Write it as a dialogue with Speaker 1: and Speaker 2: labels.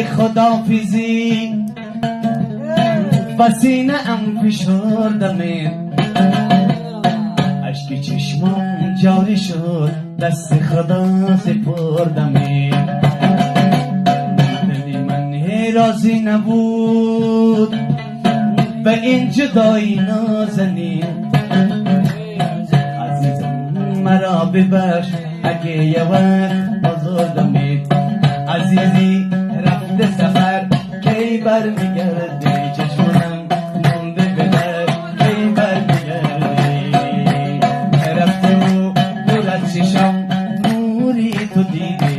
Speaker 1: خدافیزی بسینه ام فشردمت، اشک چشمم جاری شد دست خدا سپردمت. دلی من راضی نبود به این جدایی نازنین، عزیزم مرا ببخش اگه یه وقت آزردمت. عزیزی رفته سفر کی برمیگردی، چشمانم مونده به در کی برمیگردی. رفته و دور از چشم نوری تو دیده،